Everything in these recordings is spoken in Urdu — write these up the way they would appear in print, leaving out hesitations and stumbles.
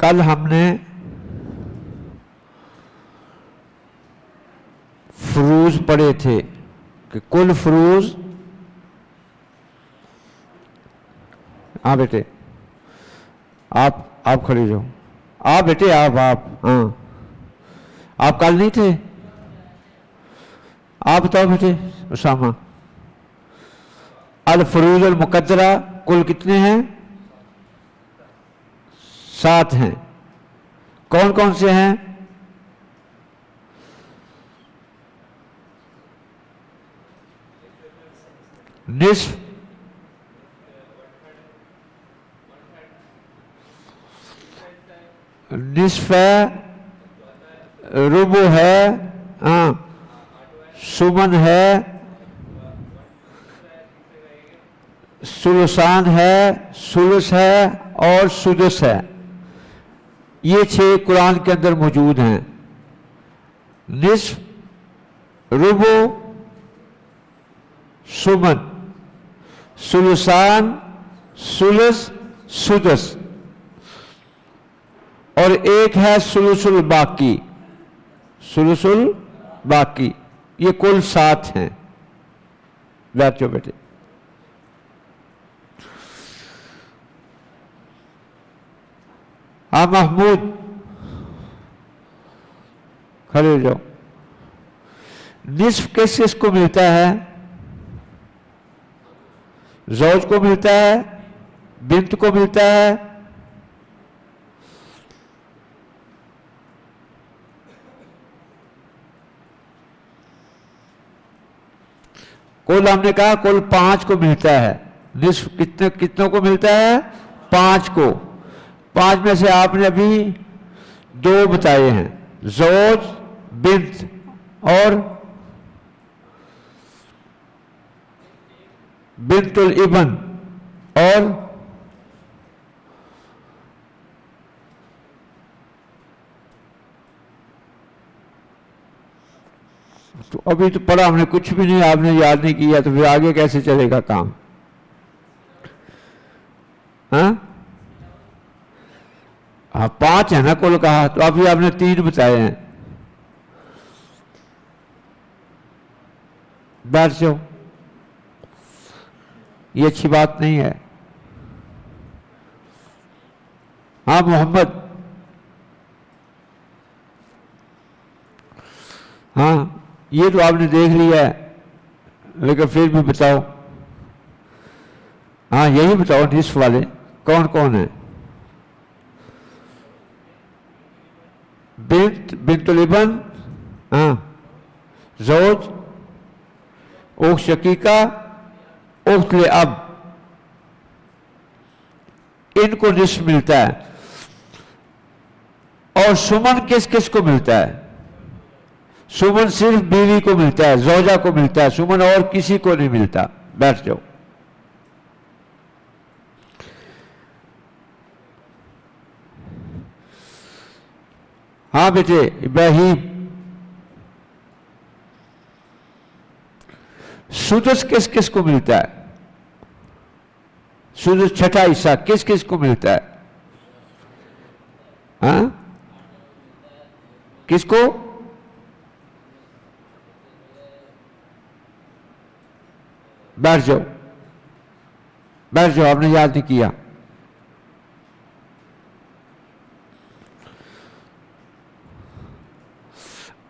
کل ہم نے فروض پڑھے تھے کہ کل فروض، ہاں بیٹے آپ کھڑے جاؤ، آپ بیٹے آپ ہاں آپ کل نہیں تھے؟ آپ بتاؤ بیٹے اسامہ، الفروض المقدرہ کل کتنے ہیں؟ 7 ہیں۔ کون کون سے ہیں؟ نصف، نصف ہے، ربع ہے، ہاں سمن ہے، ثلثان ہے، ثلث ہے اور سدس ہے۔ یہ 6 قرآن کے اندر موجود ہیں، نصف، ربع، سمن، ثلثان، ثلث، سدس، اور ایک ہے ثلث الباقی، ثلث الباقی۔ یہ کل 7 ہیں۔ بیٹھ جاؤ بیٹے۔ ہاں محمود کھڑے ہو جاؤ۔ نصف کس کس کو ملتا ہے؟ زوج کو ملتا ہے، بنت کو ملتا ہے، کل ہم نے کہا کل 5 کو ملتا ہے۔ نصف کتنوں کو ملتا ہے؟ 5 کو۔ 5 میں سے آپ نے ابھی 2 بتائے ہیں، زوج، بنت اور بنت الابن اور تو ابھی تو پڑھا ہم نے کچھ بھی نہیں، آپ نے یاد نہیں کیا، تو پھر آگے کیسے چلے گا کام؟ ہاں 5 ہے نا کل کہا، تو ابھی آپ نے 3 بتائے ہیں۔ بیٹھ جاؤ، یہ اچھی بات نہیں ہے۔ ہاں محمد، ہاں یہ تو آپ نے دیکھ لیا ہے، لیکن پھر بھی بتاؤ، ہاں یہی بتاؤ نصف والے کون کون ہیں؟ بنت الابن، ہاں زوج، اخت شقیقہ، اخت لاب، ان کو نصف ملتا ہے۔ اور سمن کس کس کو ملتا ہے؟ سمن صرف بیوی کو ملتا ہے، زوجہ کو ملتا ہے، سمن اور کسی کو نہیں ملتا۔ بیٹھ جاؤ۔ ہاں بیٹے ابراہیم، سدس کس کس کو ملتا ہے؟ سدس چھٹا حصہ کس کس کو ملتا ہے؟ ہاں کس کو؟ بیٹھ جاؤ، بیٹھ جاؤ، آپ نے یاد نہیں کیا۔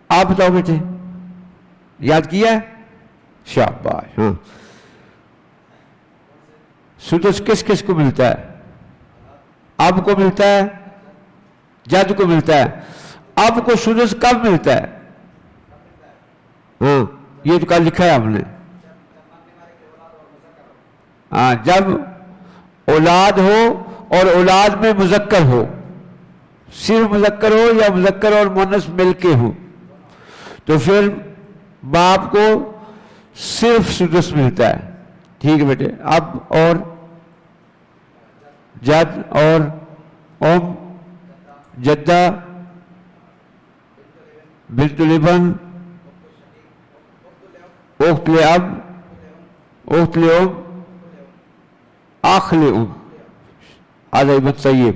آپ بتاؤ بیٹے، یاد کیا ہے؟ شاباش۔ ہاں سدس کس کس کو ملتا ہے؟ اب کو ملتا ہے، جد کو ملتا ہے۔ اب کو سدس کب ملتا ہے؟ ہاں یہ تو کل لکھا ہے ہم نے، ہاں جب اولاد ہو اور اولاد میں مذکر ہو، صرف مذکر ہو یا مذکر اور مؤنث مل کے ہو، تو پھر باپ کو صرف سدس ملتا ہے۔ ٹھیک ہے بیٹے۔ اب اور جد اور ام، جدہ، بنت الابن، اخت لاب، اخت لام، اخ لام، هذا ابن طیب۔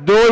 2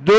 2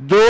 2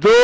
2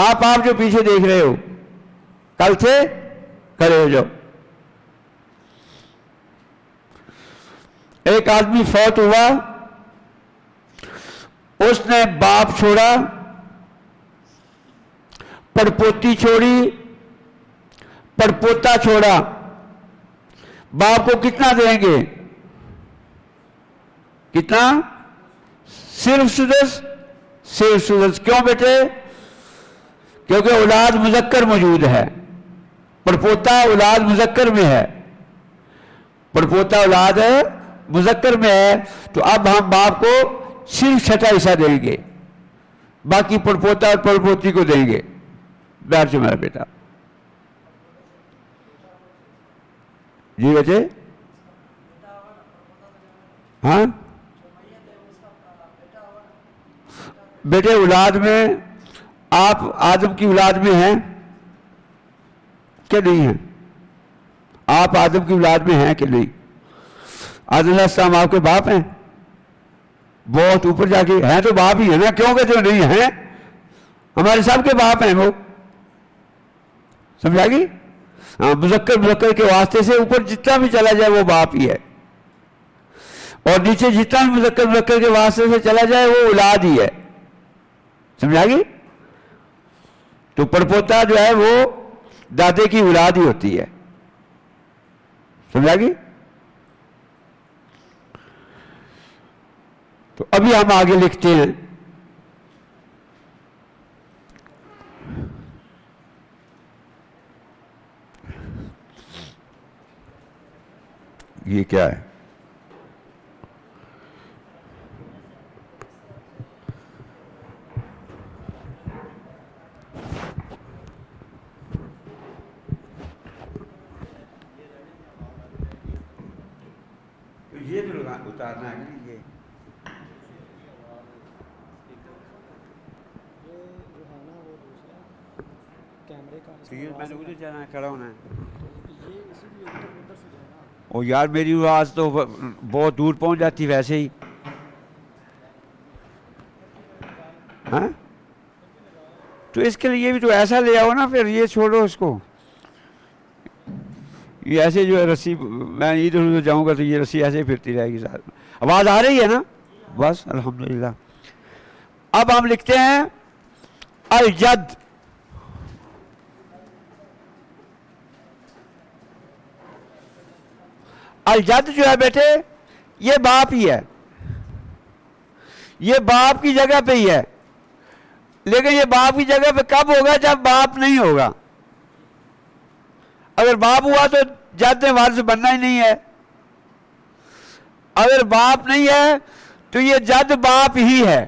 آپ جو پیچھے دیکھ رہے ہو کل سے کھڑے ہو جاؤ. ایک آدمی فوت ہوا, اس نے باپ چھوڑا, پڑپوتی چھوڑی, پڑپوتا چھوڑا. باپ کو کتنا دیں گے؟ کتنا؟ صرف سدس. صرف سدس. کیوں بیٹے؟ کیونکہ اولاد مذکر موجود ہے. پڑپوتا اولاد مذکر میں ہے, پڑپوتا اولاد ہے مذکر میں ہے. تو اب ہم باپ کو صرف چھٹا حصہ دیں گے, باقی پڑپوتا اور پڑپوتی کو دیں گے. بیٹھ جو میرا بیٹا. جی بیٹے. ہاں بیٹے, اولاد میں آپ آدم کی اولاد میں ہیں کہ نہیں ہیں؟ آپ آدم کی اولاد میں ہیں کہ نہیں؟ آدم علیہ السلام آپ کے باپ ہیں؟ بہت اوپر جا کے ہیں تو باپ ہی ہے نا, کیوں کہتے ہو نہیں ہیں؟ ہمارے سب کے باپ ہیں وہ. سمجھا گی؟ ہاں, مذکر کے واسطے سے اوپر جتنا بھی چلا جائے وہ باپ ہی ہے, اور نیچے جتنا بھی مذکر کے واسطے سے چلا جائے وہ اولاد ہی ہے. سمجھا گی؟ تو پڑپوتا جو ہے وہ دادے کی اولاد ہی ہوتی ہے. سمجھا گی؟ تو ابھی ہم آگے لکھتے ہیں. یہ کیا ہے؟ یہ تو اتارنا ہے. یہ میں نے ادھر جانا ہے, کھڑا ہونا ہے. اور یار میری آواز تو بہت دور پہنچ جاتی ویسے ہی. ہاں تو اس کے لیے بھی تو ایسا لے آؤ نا, پھر یہ چھوڑو اس کو. یہ ایسے جو ہے رسی, میں ادھر ادھر جاؤں گا تو یہ رسی ایسے ہی پھرتی رہے گی ساتھ میں. آواز آ رہی ہے نا؟ بس الحمدللہ. اب ہم لکھتے ہیں الجد. الجد جو ہے بیٹے یہ باپ ہی ہے, یہ باپ کی جگہ پہ ہی ہے. لیکن یہ باپ کی جگہ پہ کب ہوگا؟ جب باپ نہیں ہوگا. اگر باپ ہوا تو جد وارث بننا ہی نہیں ہے. اگر باپ نہیں ہے تو یہ جد باپ ہی ہے.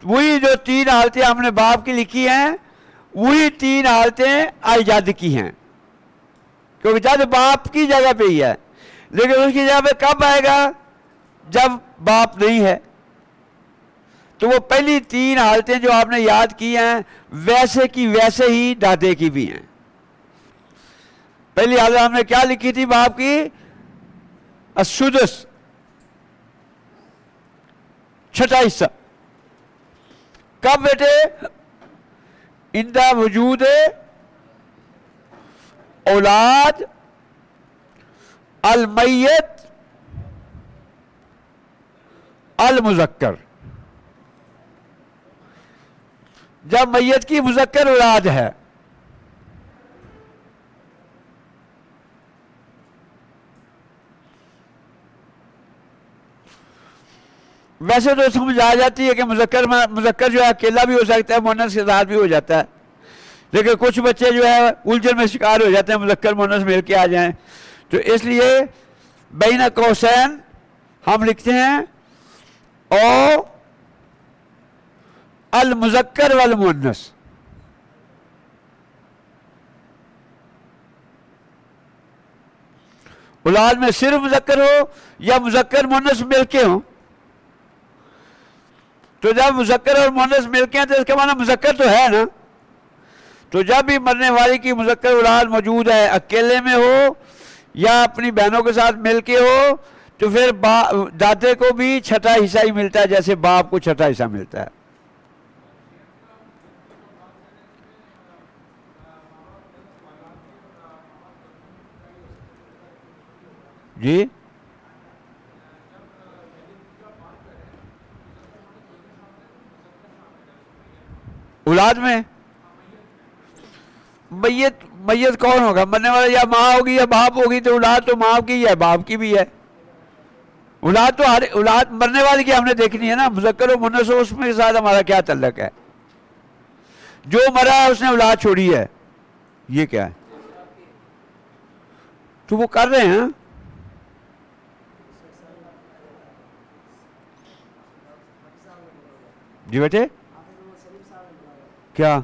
وہی جو 3 حالتیں ہم نے باپ کی لکھی ہیں وہی 3 حالتیں الجد کی ہیں, کیونکہ جد باپ کی جگہ پہ ہی ہے. لیکن اس کی جگہ پہ کب آئے گا؟ جب باپ نہیں ہے. تو وہ پہلی 3 حالتیں جو آپ نے یاد کی ہیں ویسے کی ویسے ہی دادے کی بھی ہیں. پہلی حالت ہم نے کیا لکھی تھی باپ کی؟ السدس, چھٹا حصہ. کب بیٹے؟ اندہ وجود اولاد المیت المذکر. جب میت کی مذکر اولاد ہے. ویسے تو سمجھ آ جاتی ہے کہ مذکر جو ہے اکیلا بھی ہو سکتا ہے, مؤنث کے ساتھ بھی ہو جاتا ہے. لیکن کچھ بچے جو ہے الجھن میں شکار ہو جاتے ہیں مذکر مؤنث مل کے آ جائیں. تو اس لیے بین قوسین ہم لکھتے ہیں او المذکر والمؤنث. اولاد میں صرف مذکر ہو یا مذکر مؤنث مل کے ہوں. تو جب مذکر اور مؤنث مل کے ہیں تو اس کا معنی مذکر تو ہے نا. تو جب بھی مرنے والی کی مذکر اولاد موجود ہے, اکیلے میں ہو یا اپنی بہنوں کے ساتھ مل کے ہو, تو پھر دادے کو بھی چھٹا حصہ ہی ملتا ہے جیسے باپ کو چھٹا حصہ ملتا ہے. جی اولاد میں میت میت کون ہوگا؟ مرنے والا یا ماں ہوگی یا باپ ہوگی، تو اولاد تو ماں کی ہے باپ کی بھی ہے. اولاد تو اولاد مرنے والے کی ہم نے دیکھنی ہے نا، مذکر و مؤنث ہو، اس میں ساتھ ہمارا کیا تعلق ہے؟ جو مرا ہے اس نے اولاد چھوڑی ہے، یہ کیا ہے؟ تو وہ کر رہے ہیں. جی بیٹے کیا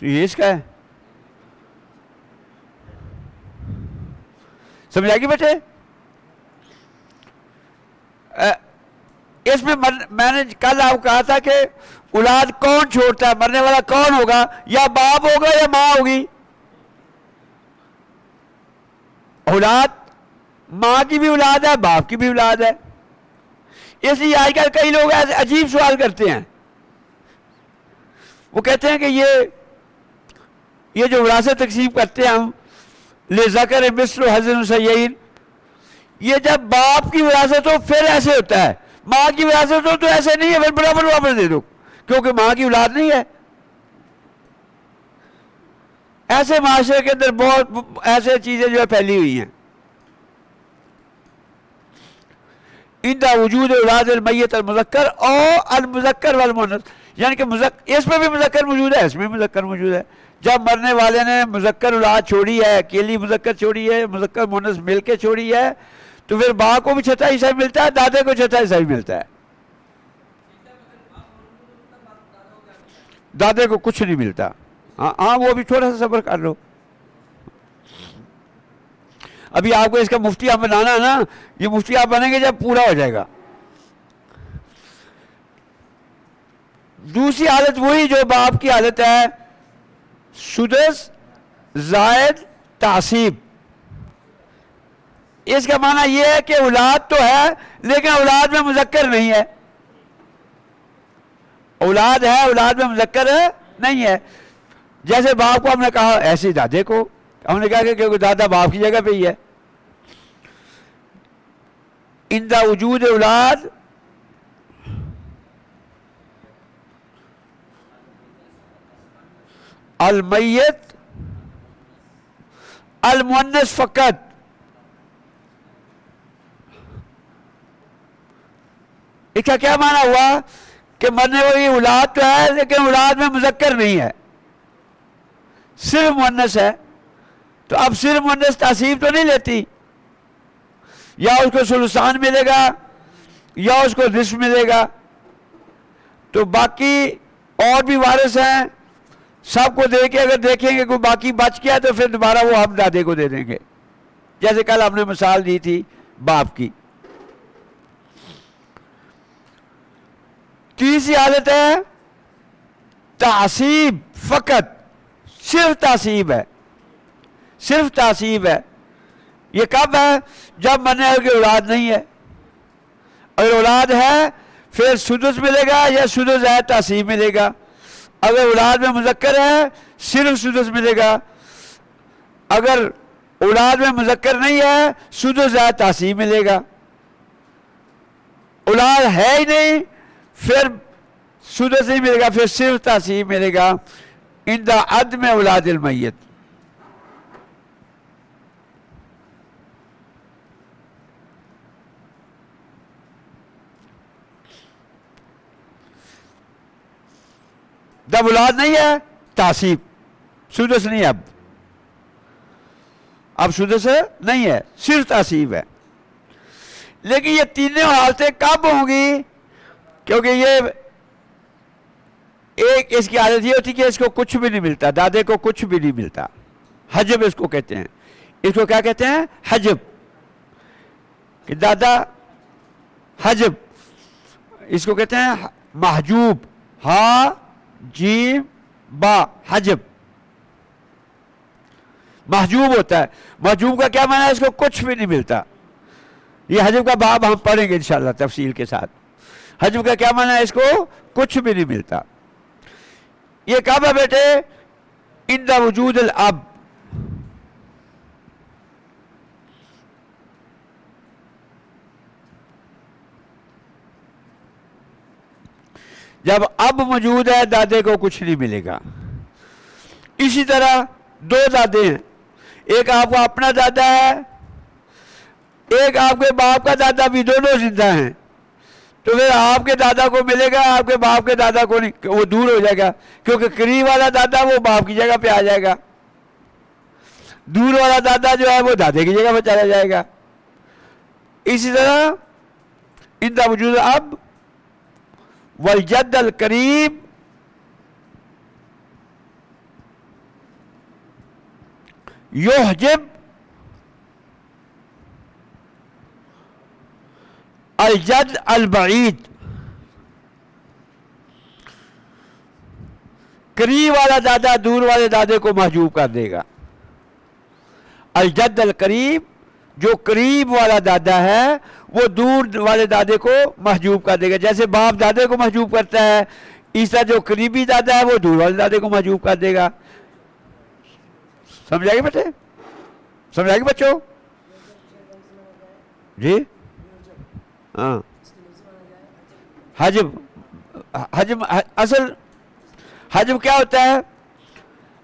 تو یہ اس کا ہے، سمجھ آئے گی بیٹے؟ اس میں میں نے کل آپ کو کہا تھا کہ اولاد کون چھوڑتا ہے، مرنے والا کون ہوگا؟ یا باپ ہوگا یا ماں ہوگی. اولاد ماں کی بھی اولاد ہے، باپ کی بھی اولاد ہے. اس لیے آج کل کئی لوگ ایسے عجیب سوال کرتے ہیں، وہ کہتے ہیں کہ یہ جو وراثت تقسیم کرتے ہیں ہم لذکر مثل حظ الانثیین، یہ جب باپ کی وراثت ہو پھر ایسے ہوتا ہے، ماں کی وراثت ہو تو ایسے نہیں ہے، پھر برابر واپس دے دو کیونکہ ماں کی اولاد نہیں ہے. ایسے معاشرے کے اندر بہت ایسے چیزیں جو ہے پھیلی ہوئی ہیں. اندہ وجود اولاد المیت المذکر اور المذکر والمؤنث، یعنی کہ اس میں بھی مذکر موجود ہے، اس میں بھی مذکر موجود ہے. جب مرنے والے نے مذکر اولاد چھوڑی ہے، اکیلی مذکر چھوڑی ہے، مذکر مؤنث مل کے چھوڑی ہے، تو پھر باپ کو بھی چھٹا حصہ ملتا ہے، دادے کو چھٹا حصہ ملتا ہے. دادے کو کچھ نہیں ملتا. ہاں وہ بھی تھوڑا سا صبر کر لو. ابھی آپ کو اس کا مفتی آپ بنانا ہے نا، یہ مفتی آپ بنیں گے جب پورا ہو جائے گا. دوسری حالت وہی جو باپ کی حالت ہے، سدس زائد تعصیب. اس کا معنی یہ ہے کہ اولاد تو ہے لیکن اولاد میں مذکر نہیں ہے. اولاد ہے، اولاد میں مذکر نہیں ہے. جیسے باپ کو ہم نے کہا ایسے دادے کو ہم نے کہا کہ دادا باپ کی جگہ پہ ہی ہے. اندہ وجود اولاد المیت المؤنث فقط، اس کا کیا معنی ہوا کہ مرنے والی اولاد تو ہے لیکن اولاد میں مذکر نہیں ہے، صرف مؤنث ہے. تو اب صرف مؤنث تعصیب تو نہیں لیتی، یا اس کو ثلثان ملے گا یا اس کو نصف ملے گا. تو باقی اور بھی وارث ہیں، سب کو دے کے اگر دیکھیں گے کوئی باقی بچ گیا تو پھر دوبارہ وہ ہم دادے کو دے دیں گے، جیسے کل ہم نے مثال دی تھی باپ کی. تیسری حالت ہے تعصیب فقط، صرف تعصیب ہے، صرف تعصیب ہے. یہ کب ہے؟ جب مرنے والے کی اولاد نہیں ہے. اگر اولاد ہے پھر سدس ملے گا یا سدس ہے تعصیب ملے گا. اگر اولاد میں مذکر ہے صرف سدس ملے گا. اگر اولاد میں مذکر نہیں ہے سدس ہے تعصیب ملے گا. اولاد ہے ہی نہیں پھر سدس نہیں ملے گا، پھر صرف تعصیب ملے گا. عند عدم اولاد المیت. جب اولاد نہیں ہے تعصیب، سدس نہیں ہے. اب سدس نہیں ہے، صرف تعصیب ہے. لیکن یہ تینوں حالتیں کب ہوں گی؟ کیونکہ یہ ایک اس کی حالت یہ ہوتی کہ اس کو کچھ بھی نہیں ملتا، دادے کو کچھ بھی نہیں ملتا. حجب اس کو کہتے ہیں. اس کو کیا کہتے ہیں؟ حجب. کہ دادا حجب، اس کو کہتے ہیں محجوب. ہا جیم با، حجب. محجوب ہوتا ہے. محجوب کا کیا معنی ہے؟ اس کو کچھ بھی نہیں ملتا. یہ حجب کا باب ہم پڑھیں گے انشاءاللہ تفصیل کے ساتھ. حجب کا کیا معنی ہے؟ اس کو کچھ بھی نہیں ملتا. یہ کب ہے بیٹے؟ عند وجود الاب. جب اب موجود ہے دادے کو کچھ نہیں ملے گا. اسی طرح دو دادے ہیں, ایک آپ کا اپنا دادا ہے, ایک آپ کے باپ کا دادا بھی, دونوں زندہ ہیں. تو پھر آپ کے دادا کو ملے گا, آپ کے باپ کے دادا کو نہیں, وہ دور ہو جائے گا, کیونکہ قریب والا دادا وہ باپ کی جگہ پہ آ جائے گا, دور والا دادا جو ہے وہ دادے کی جگہ پہ چلا جائے گا. اسی طرح ان دا وجود اب والجد القریب یحجب الجد البعید. قریب والا دادا دور والے دادے کو محجوب کر دے گا. الجد القریب, جو قریب والا دادا ہے وہ دور والے دادے کو محجوب کر دے گا. جیسے باپ دادے کو محجوب کرتا ہے, اس طرح جو قریبی دادا ہے وہ دور والے دادے کو محجوب کر دے گا. سمجھا گے بیٹے؟ سمجھا گے بچوں؟ جی ہاں. حجب, حجم اصل حجب کیا ہوتا ہے؟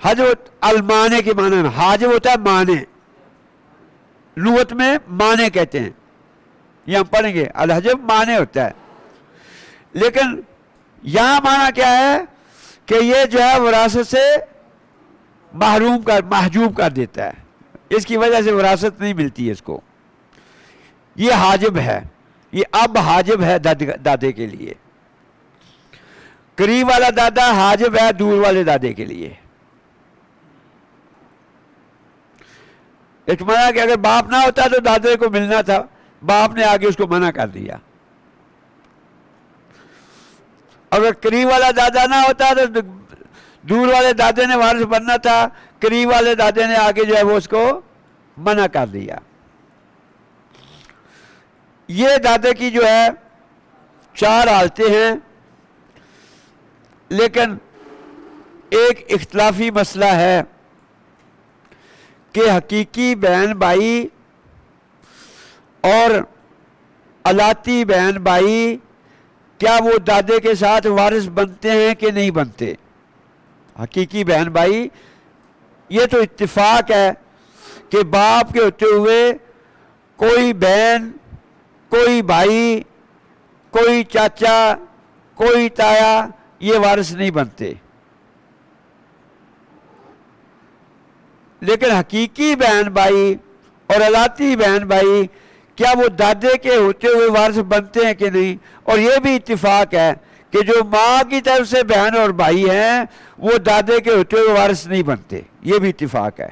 حجب المانے کے معنی میں, حاجب ہوتا ہے مانے, لغت میں مانے کہتے ہیں, یہ ہم پڑھیں گے. الحجب مانے ہوتا ہے, لیکن یہاں معنی کیا ہے کہ یہ جو ہے وراثت سے محجوب کر دیتا ہے, اس کی وجہ سے وراثت نہیں ملتی ہے اس کو. یہ حاجب ہے, یہ اب حاجب ہے دادے کے لیے. قریب والا دادا حاجب ہے دور والے دادے کے لیے. ایک منع کہ اگر باپ نہ ہوتا تو دادے کو ملنا تھا, باپ نے آگے اس کو منع کر دیا. اگر قریب والا دادا نہ ہوتا تو دور والے دادے نے وارث بننا تھا, قریب والے دادے نے آگے جو ہے وہ اس کو منع کر دیا. یہ دادے کی جو ہے چار حالتیں ہیں, لیکن ایک اختلافی مسئلہ ہے کہ حقیقی بہن بھائی اور الاتی بہن بھائی کیا وہ دادے کے ساتھ وارث بنتے ہیں کہ نہیں بنتے. حقیقی بہن بھائی یہ تو اتفاق ہے کہ باپ کے ہوتے ہوئے کوئی بہن, کوئی بھائی, کوئی چاچا, کوئی تایا یہ وارث نہیں بنتے. لیکن حقیقی بہن بھائی اور الاتی بہن بھائی کیا وہ دادے کے ہوتے ہوئے وارث بنتے ہیں کہ نہیں. اور یہ بھی اتفاق ہے کہ جو ماں کی طرف سے بہن اور بھائی ہیں وہ دادے کے ہوتے ہوئے وارث نہیں بنتے. یہ بھی اتفاق ہے,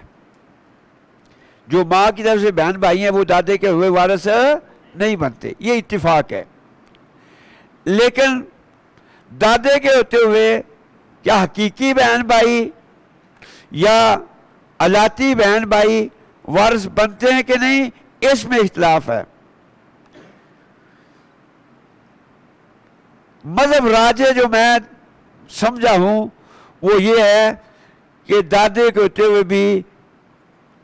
جو ماں کی طرف سے بہن بھائی ہیں وہ دادے کے ہوئے وارث نہیں بنتے, یہ اتفاق ہے. لیکن دادے کے ہوتے ہوئے کیا حقیقی بہن بھائی یا الاتی بہن بھائی وارث بنتے ہیں کہ نہیں, اس میں اختلاف ہے. مذہب راجح جو میں سمجھا ہوں وہ یہ ہے کہ دادے کے ہوتے ہوئے بھی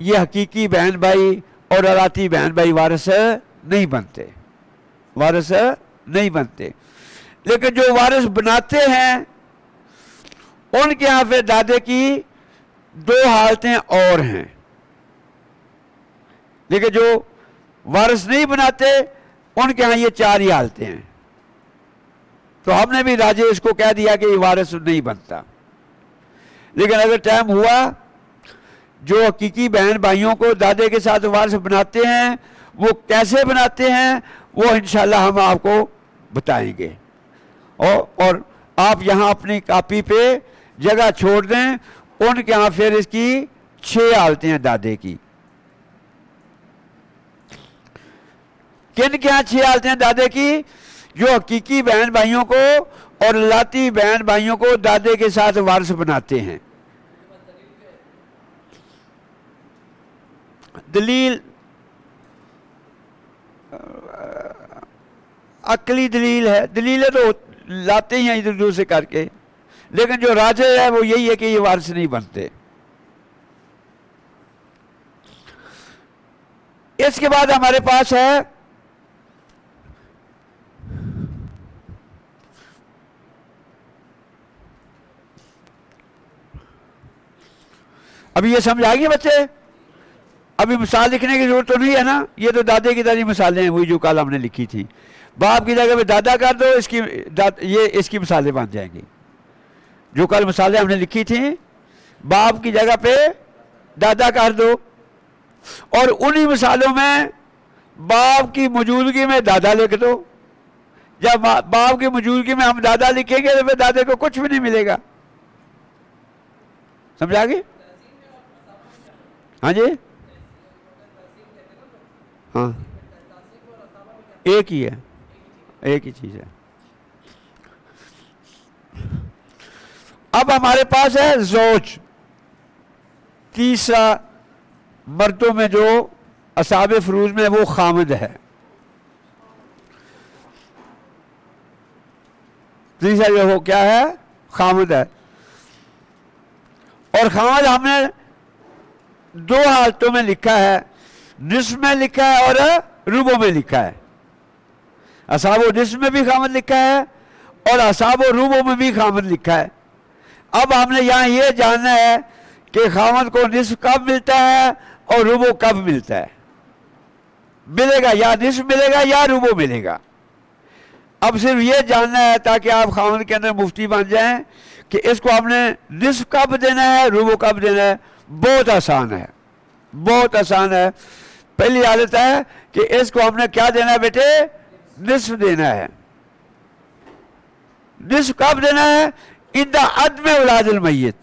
یہ حقیقی بہن بھائی اور الاتی بہن بھائی وارث نہیں بنتے, وارث نہیں بنتے. لیکن جو وارث بناتے ہیں ان کے یہاں پہ دادے کی دو حالتیں اور ہیں, لیکن جو وارث نہیں بناتے ان کے ہاں یہ چار ہی حالتیں ہیں. تو ہم نے بھی راجے اس کو کہہ دیا کہ یہ وارث نہیں بنتا. لیکن اگر ٹائم ہوا جو حقیقی بہن بھائیوں کو دادے کے ساتھ وارث بناتے ہیں وہ کیسے بناتے ہیں وہ انشاءاللہ ہم آپ کو بتائیں گے. اور آپ یہاں اپنی کاپی پہ جگہ چھوڑ دیں, ان کے ہاں پھر اس کی 6 حالتیں ہیں دادے کی. کن کے ہاں 6 حالتیں ہیں دادے کی؟ جو حقیقی بہن بھائیوں کو اور لاتی بہن بھائیوں کو دادے کے ساتھ وارث بناتے ہیں. دلیل عقلی دلیل ہے, دلیلیں تو لاتے ہی ہیں ادھر ادھر سے کر کے, لیکن جو راجح ہے وہ یہی ہے کہ یہ وارث نہیں بنتے. اس کے بعد ہمارے پاس ہے ابھی یہ سمجھ آ گئی بچے؟ ابھی مثال لکھنے کی ضرورت تو نہیں ہے نا. یہ تو دادے کی طرح مثالیں ہیں، وہی جو کل ہم نے لکھی تھی. باپ کی جگہ پہ دادا کر دو، یہ اس کی مثالیں بن جائیں گی. جو کل مثالیں ہم نے لکھی تھیں، باپ کی جگہ پہ دادا کر دو، اور انہی مثالوں میں باپ کی موجودگی میں دادا لکھ دو. جب باپ کی موجودگی میں ہم دادا لکھیں گے تو پھر دادے کو کچھ بھی نہیں ملے گا. سمجھا گی؟ ہاں جی، ہاں ایک ہی ہے، ایک ہی چیز ہے. اب ہمارے پاس ہے زوج، تیسرا مردوں میں جو اصحاب فروض میں وہ خامد ہے. تیسرا جو وہ کیا ہے؟ خامد ہے. اور خامد ہم نے دو حالتوں میں لکھا ہے، نصف میں لکھا ہے اور ربع میں لکھا ہے. اصحاب و نصف میں بھی خامد لکھا ہے اور اصحاب و ربع میں بھی خامد لکھا ہے. اب ہم نے یہاں یہ جاننا ہے کہ خامد کو نصف کب ملتا ہے اور ربع کب ملتا ہے. ملے گا یا نصف ملے گا یا ربع ملے گا. اب صرف یہ جاننا ہے تاکہ آپ خامد کے اندر مفتی بن جائیں کہ اس کو ہم نے نصف کب دینا ہے، ربع کب دینا ہے. بہت آسان ہے، بہت آسان ہے. پہلی حالت ہے کہ اس کو ہم نے کیا دینا ہے بیٹے؟ نصف دینا ہے. نصف کب دینا ہے؟ ان دا عدم اولاد المیت.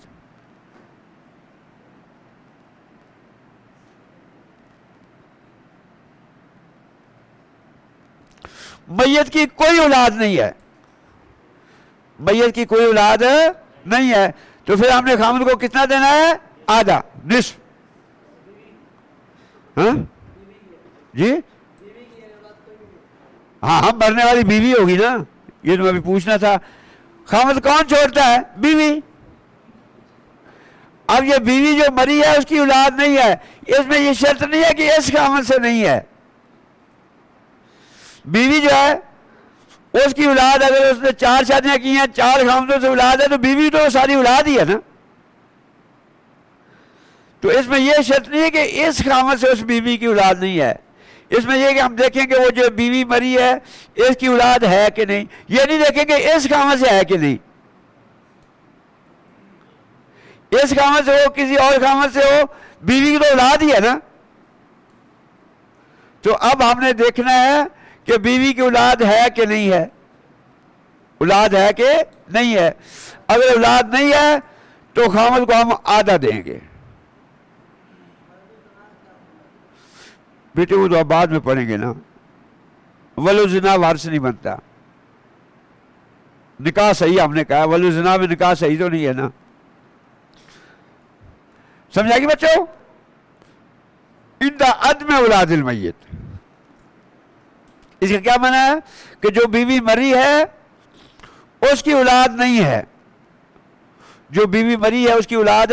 میت کی کوئی اولاد نہیں ہے، میت کی کوئی اولاد نہیں ہے، تو پھر ہم نے خامد کو کتنا دینا ہے؟ آدھا، نصف. ہاں جی، ہاں ہم مرنے والی بیوی ہوگی نا، یہ تو ابھی پوچھنا تھا. خامد کون چھوڑتا ہے؟ بیوی. اب یہ بیوی جو مری ہے اس کی اولاد نہیں ہے، اس میں یہ شرط نہیں ہے کہ اس خامد سے نہیں ہے. بیوی جو ہے اس کی اولاد اگر اس نے 4 شادیاں کی ہیں، 4 خامدوں سے اولاد ہے، تو بیوی تو ساری اولاد ہی ہے نا. تو اس میں یہ شرط نہیں ہے کہ اس خامد سے اس بیوی کی اولاد نہیں ہے. اس میں یہ کہ ہم دیکھیں کہ وہ جو بیوی مری ہے اس کی اولاد ہے کہ نہیں، یہ نہیں دیکھیں کہ اس خامد سے ہے کہ نہیں. اس خامد سے ہو کسی اور خامد سے ہو، بیوی کی تو اولاد ہی ہے نا. تو اب ہم نے دیکھنا ہے کہ بیوی کی اولاد ہے کہ نہیں ہے، اولاد ہے کہ نہیں ہے. اگر اولاد نہیں ہے تو خامد کو ہم آدھا دیں گے. بیٹے وہ تو اب بعد میں پڑھیں گے نا. ولو زنا وارث نہیں بنتا. نکاح صحیح ہم نے کہا، ولو زنا میں نکاح صحیح تو نہیں ہے نا. سمجھا گی بچوں؟ ان دا عدم اولاد المیت، اس کا کیا معنی ہے کہ جو بیوی مری ہے اس کی اولاد نہیں ہے. جو بیوی مری ہے اس کی اولاد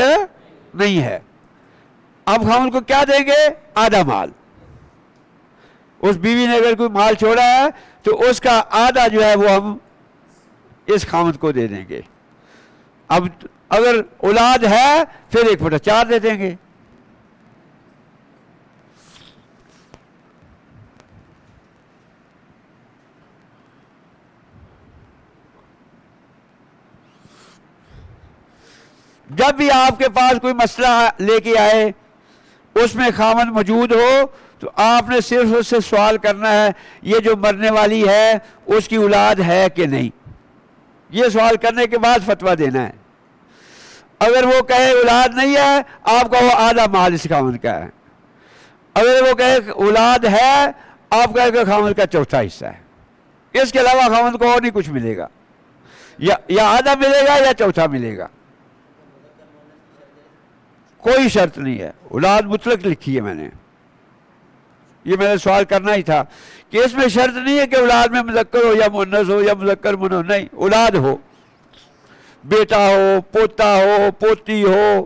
نہیں ہے. اب ہم ان کو کیا دیں گے؟ آدھا مال. اس بیوی نے اگر کوئی مال چھوڑا ہے تو اس کا آدھا جو ہے وہ ہم اس خامد کو دے دیں گے. اب اگر اولاد ہے پھر 1/4 دے دیں گے. جب بھی آپ کے پاس کوئی مسئلہ لے کے آئے اس میں خامد موجود ہو تو آپ نے صرف اس سے سوال کرنا ہے یہ جو مرنے والی ہے اس کی اولاد ہے کہ نہیں. یہ سوال کرنے کے بعد فتویٰ دینا ہے. اگر وہ کہے اولاد نہیں ہے، آپ کا وہ آدھا مال اس خامد کا ہے. اگر وہ کہے اولاد ہے، آپ کا کہ خامد کا چوتھا حصہ ہے. اس کے علاوہ خامد کو اور نہیں کچھ ملے گا، یا آدھا ملے گا یا چوتھا ملے گا. کوئی شرط نہیں ہے. اولاد مطلق لکھی ہے میں نے، یہ میں نے سوال کرنا ہی تھا کہ اس میں شرط نہیں ہے کہ اولاد میں مذکر ہو یا مؤنث ہو یا مذکر منو، نہیں، اولاد ہو، بیٹا ہو، پوتا ہو، پوتی ہو.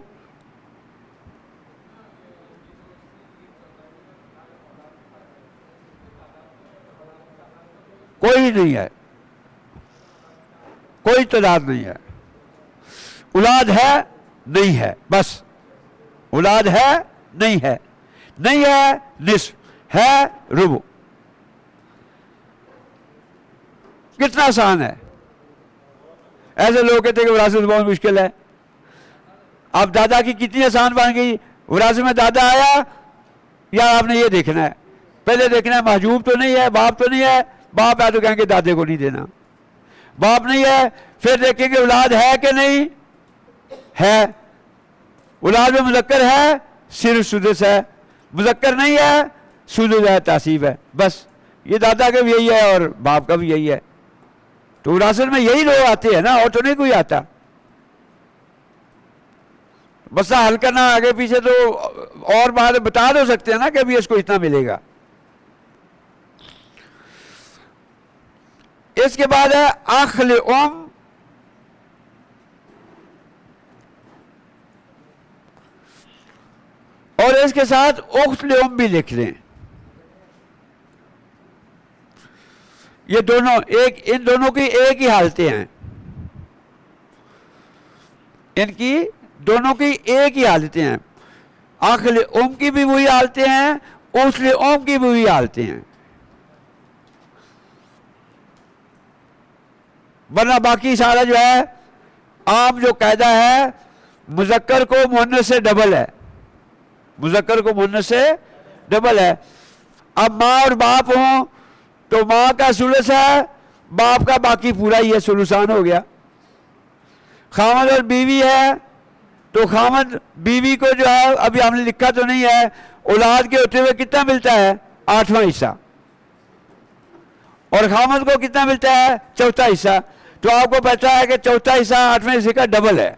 کوئی نہیں ہے، کوئی تعداد نہیں ہے. اولاد ہے نہیں ہے، بس اولاد ہے نہیں ہے، نہیں ہے نصف، ہے ربع. کتنا آسان ہے. ایسے لوگ کہتے ہیں کہ وراثت بہت مشکل ہے. اب دادا کی کتنی آسان بن گئی. وراثت میں دادا آیا یا آپ نے یہ دیکھنا ہے، پہلے دیکھنا ہے محجوب تو نہیں ہے، باپ تو نہیں ہے. باپ ہے تو کہیں گے دادے کو نہیں دینا. باپ نہیں ہے پھر دیکھیں گے اولاد ہے کہ نہیں ہے. اولاد میں مذکر ہے صرف سدس ہے، مذکر نہیں ہے سدس ہے تعصیب ہے. بس یہ دادا کا بھی یہی ہے اور باپ کا بھی یہی ہے. تو وراثت میں یہی لوگ آتے ہیں نا، اور تو نہیں کوئی آتا. بس حل کرنا آگے پیچھے تو اور بات بتا دو سکتے ہیں نا کہ ابھی اس کو اتنا ملے گا. اس کے بعد ہے اخل ام اور اس کے ساتھ اخت ام بھی لکھ لیں. یہ دونوں ان دونوں کی ایک ہی حالتیں ہیں. ان کی دونوں کی ایک ہی حالتیں ہیں. اخل ام کی بھی وہی حالتیں ہیں، اخت ام کی بھی وہی حالتیں ہیں. ورنہ باقی سارا جو ہے عام جو قاعدہ ہے مذکر کو مؤنث سے ڈبل ہے، مذکر کو مؤنث سے ڈبل ہے. اب ماں اور باپ ہوں تو ماں کا ثلث ہے، باپ کا باقی پورا ہی ہے، ثلثان ہو گیا. خامد اور بیوی ہے تو خامد بیوی کو جو ہے ابھی ہم نے لکھا تو نہیں ہے، اولاد کے ہوتے ہوئے کتنا ملتا ہے 8واں حصہ، اور خامد کو کتنا ملتا ہے 4تھا حصہ. تو آپ کو پتا ہے کہ 4تھا حصہ 8ویں حصے کا ڈبل ہے.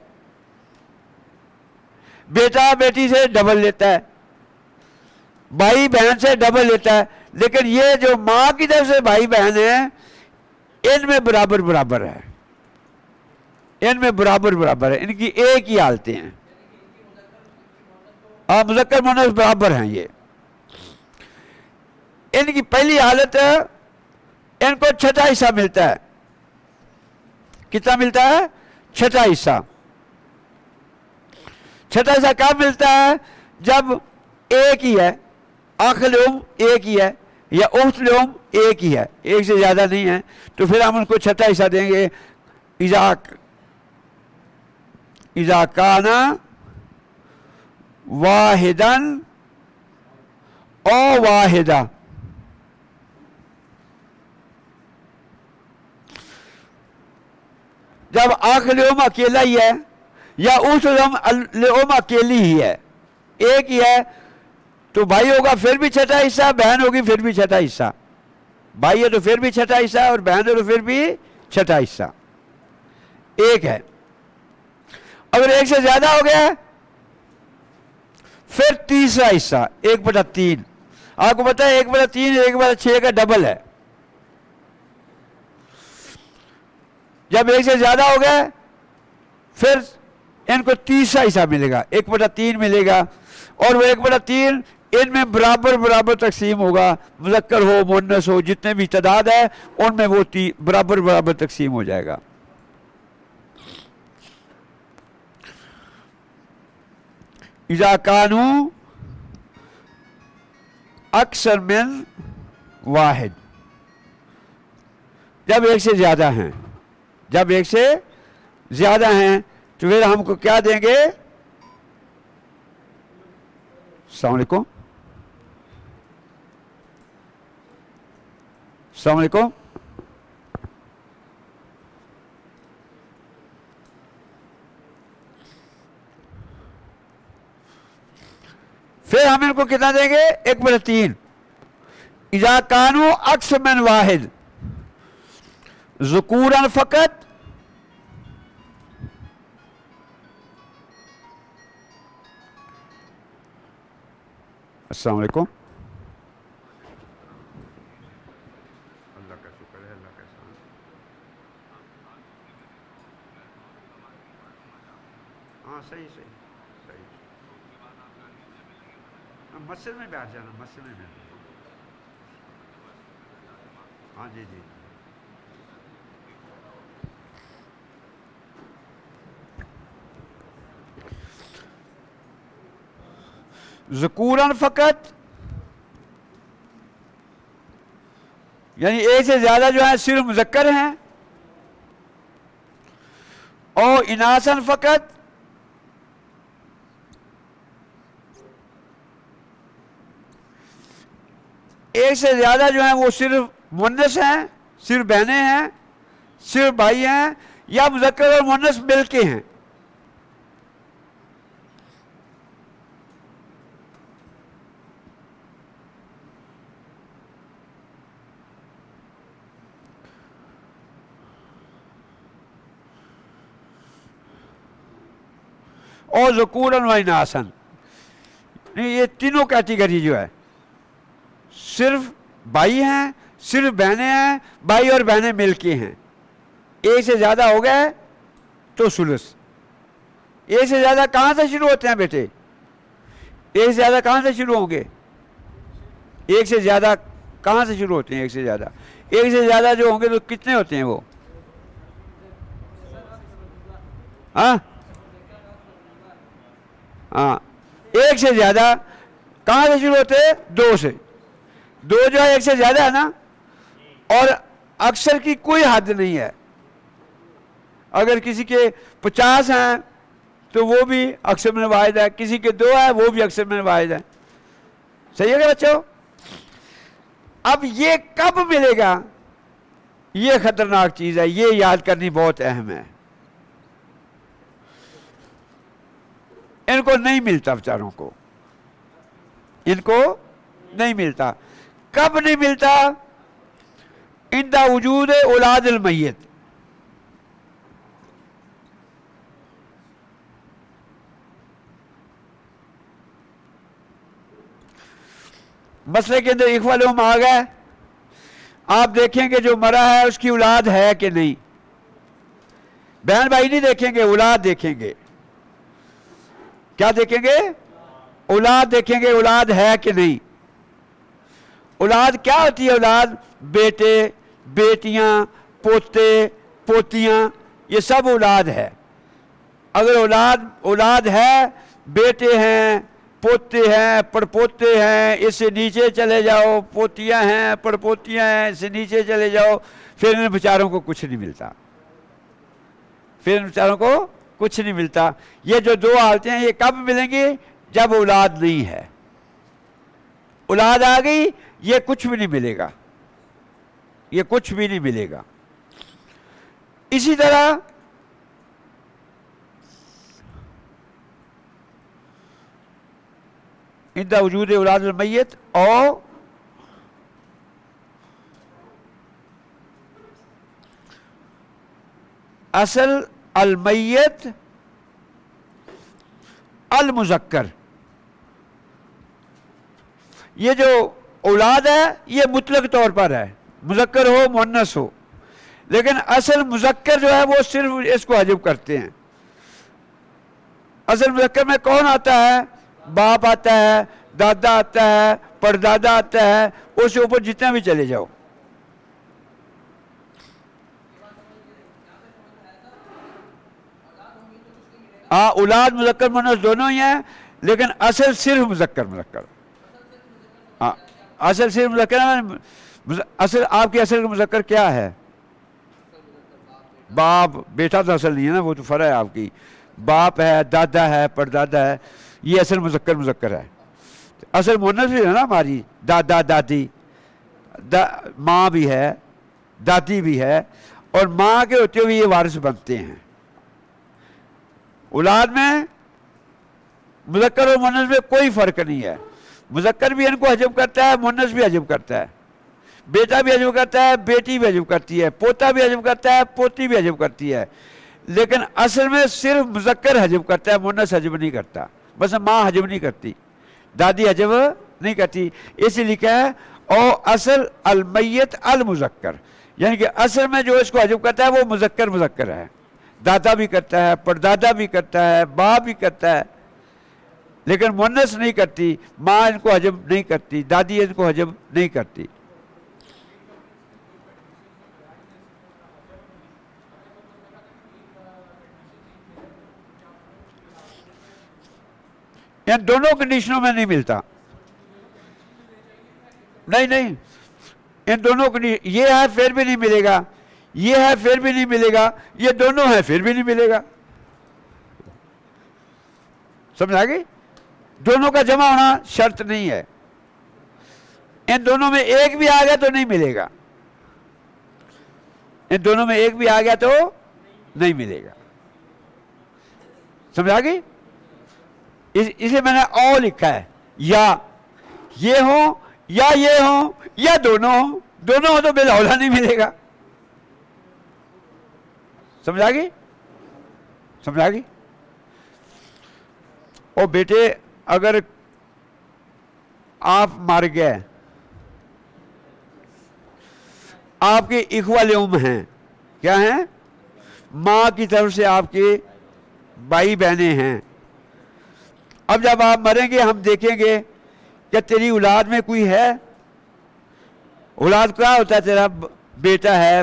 بیٹا بیٹی سے ڈبل لیتا ہے، بھائی بہن سے ڈبل لیتا ہے، لیکن یہ جو ماں کی طرف سے بھائی بہن ہیں ان میں برابر برابر ہے، ان میں برابر برابر ہے. ان کی ایک ہی حالتیں ہیں. مذکر مؤنث برابر ہیں. یہ ان کی پہلی حالت ان کو 6واں حصہ ملتا ہے. کتنا ملتا ہے 6واں حصہ. 6واں حصہ کب ملتا ہے؟ جب ایک ہی ہے، اخل ام ایک ہی ہے یا اخت ام ایک ہی ہے، ایک سے زیادہ نہیں ہے، تو پھر ہم ان کو 6واں حصہ دیں گے. اذا کان واحدن او واحدہ. جب اخل ام اکیلا ہی ہے یا اخت ام اکیلی ہی ہے، ایک ہی ہے، تو بھائی ہوگا پھر بھی 6واں حصہ، بہن ہوگی پھر بھی 6واں حصہ. بھائی ہے تو پھر بھی 6واں حصہ اور بہن ہے تو پھر بھی 6واں حصہ. ایک ہے. اگر ایک سے زیادہ ہو گیا پھر تیسرا حصہ 1/3. آپ کو پتا ہے 1/3 1/6 کا ڈبل ہے. جب ایک سے زیادہ ہو گیا پھر ان کو تیسرا حصہ ملے گا، 1/3 ملے گا، اور وہ 1/3 ان میں برابر برابر تقسیم ہوگا. مذکر ہو مؤنث ہو جتنے بھی تعداد ہے ان میں وہ برابر برابر تقسیم ہو جائے گا. اذا کانوا اکثر من واحد، جب ایک سے زیادہ ہیں، جب ایک سے زیادہ ہیں تو پھر ہم کو کیا دیں گے؟ السلام علیکم، السلام علیکم. پھر ہم ان کو کتنا دیں گے؟ 1/3. اذا کانوا اکثر من واحد ذکورا فقط السلام علیکم. اللہ کا شکر ہے، اللہ کا احسان. ہاں صحیح صحیح صحیح. مسجد میں بیٹھ جانا، مسجد میں بیٹھ جانا. ہاں جی جی. ذکورن فقط یعنی ایک سے زیادہ جو ہیں صرف مذکر ہیں، اور اناسن فقط ایک سے زیادہ جو ہیں وہ صرف مؤنث ہیں، صرف بہنیں ہیں، صرف بھائی ہیں، یا مذکر اور مؤنث مل کے ہیں. اور ذکورن و اناسن، یہ تینوں کیٹیگری جو ہے صرف بھائی ہیں، صرف بہنیں ہیں، بھائی اور بہنیں مل کے ہیں. ایک سے زیادہ ہو گئے تو ثلث. ایک سے زیادہ کہاں سے شروع ہوتے ہیں بیٹے؟ ایک سے زیادہ کہاں سے شروع ہوں گے؟ ایک سے زیادہ کہاں سے شروع ہوتے ہیں؟ ایک سے زیادہ جو ہوں گے تو کتنے ہوتے ہیں وہ؟ ہاں ہاں، ایک سے زیادہ کہاں سے شروع ہوتے ہیں؟ دو سے. دو جو ہے ایک سے زیادہ ہے نا، اور اکثر کی کوئی حد نہیں ہے. اگر کسی کے 50 ہیں تو وہ بھی اکثر من واحد ہے، کسی کے 2 ہے وہ بھی اکثر من واحد ہے. صحیح ہے بچوں؟ اب یہ کب ملے گا؟ یہ خطرناک چیز ہے، یہ یاد کرنی بہت اہم ہے. ان کو نہیں ملتا، بیچاروں کو ان کو نہیں ملتا. کب نہیں ملتا؟ عند وجود اولاد المیت. مسئلے کے اندر اخوہ لہم آ گئے. آپ دیکھیں گے جو مرا ہے اس کی اولاد ہے کہ نہیں. بہن بھائی نہیں دیکھیں گے، اولاد دیکھیں گے. کیا دیکھیں گے؟ اولاد دیکھیں گے، اولاد ہے کہ نہیں. اولاد کیا ہوتی ہے؟ اولاد بیٹے، بیٹیاں، پوتے، پوتیاں، یہ سب اولاد ہے. اگر اولاد ہے، بیٹے ہیں، پوتے ہیں، پڑپوتے ہیں، اس سے نیچے چلے جاؤ، پوتیاں ہیں، پڑپوتیاں ہیں، اس سے نیچے چلے جاؤ، پھر ان بیچاروں کو کچھ نہیں ملتا. پھر ان بیچاروں کو کچھ نہیں ملتا. یہ جو 2 حالتیں ہیں یہ کب ملیں گی؟ جب اولاد نہیں ہے. اولاد آ گئی، یہ کچھ بھی نہیں ملے گا، یہ کچھ بھی نہیں ملے گا. اسی طرح عند وجود اولاد المیت اور اصل المیت المذکر. یہ جو اولاد ہے یہ مطلق طور پر ہے، مذکر ہو مؤنث ہو، لیکن اصل مذکر جو ہے وہ صرف اس کو حذف کرتے ہیں. اصل مذکر میں کون آتا ہے؟ باپ آتا ہے، دادا آتا ہے، پردادا آتا ہے، اس کے اوپر جتنا بھی چلے جاؤ. ہاں، اولاد مذکر مؤنث دونوں ہی ہیں، لیکن اصل صرف مذکر مذکر. ہاں، اصل صرف مذکر ہے. اصل آپ کی اصل مذکر کیا ہے؟ باپ. بیٹا تو اصل نہیں ہے نا، وہ تو فرع ہے آپ کی. باپ ہے، دادا ہے، پردادا ہے، یہ اصل مذکر ہے. اصل مؤنث بھی ہے نا ہماری، دادا دادی، ماں بھی ہے، دادی بھی ہے، اور ماں کے ہوتے ہوئے یہ وارث بنتے ہیں. اولاد میں مذکر اور مؤنث میں کوئی فرق نہیں ہے. مذکر بھی ان کو حذف کرتا ہے، مؤنث بھی حذف کرتا ہے. بیٹا بھی حذف کرتا ہے، بیٹی بھی حذف کرتی ہے، پوتا بھی حذف کرتا ہے، پوتی بھی حذف کرتی ہے. لیکن اصل میں صرف مذکر حذف کرتا ہے، مؤنث حذف نہیں کرتا. بس ماں حذف نہیں کرتی، دادی حذف نہیں کرتی. اسی لکھا ہے او اصل المیت المذکر، یعنی کہ اصل میں جو اس کو حذف کرتا ہے وہ مذکر ہے. دادا بھی کرتا ہے، پردادا بھی کرتا ہے، باپ بھی کرتا ہے، لیکن مؤنث نہیں کرتی. ماں ان کو حذف نہیں کرتی، دادی ان کو حذف نہیں کرتی. ان دونوں کنڈیشنوں میں نہیں ملتا. نہیں ان دونوں کنڈیشن، یہ ہے پھر بھی نہیں ملے گا، یہ ہے پھر بھی نہیں ملے گا، یہ دونوں ہیں پھر بھی نہیں ملے گا. سمجھ آ گئی؟ دونوں کا جمع ہونا شرط نہیں ہے. ان دونوں میں ایک بھی آ گیا تو نہیں ملے گا، ان دونوں میں ایک بھی آ گیا تو نہیں ملے گا. سمجھ آ گئی؟ اسے میں نے او لکھا ہے، یا یہ ہوں یا یہ ہوں یا دونوں ہوں. دونوں ہوں تو بالاولا نہیں ملے گا. سمجھ آ گئی؟ سمجھ آ گئی؟ او بیٹے اگر آپ مر گئے، آپ کے اخوہ لعم ہیں، کیا ہیں؟ ماں کی طرف سے آپ کے بھائی بہنیں ہیں. اب جب آپ مریں گے ہم دیکھیں گے کہ تیری اولاد میں کوئی ہے. اولاد کیا ہوتا ہے؟ تیرا بیٹا ہے،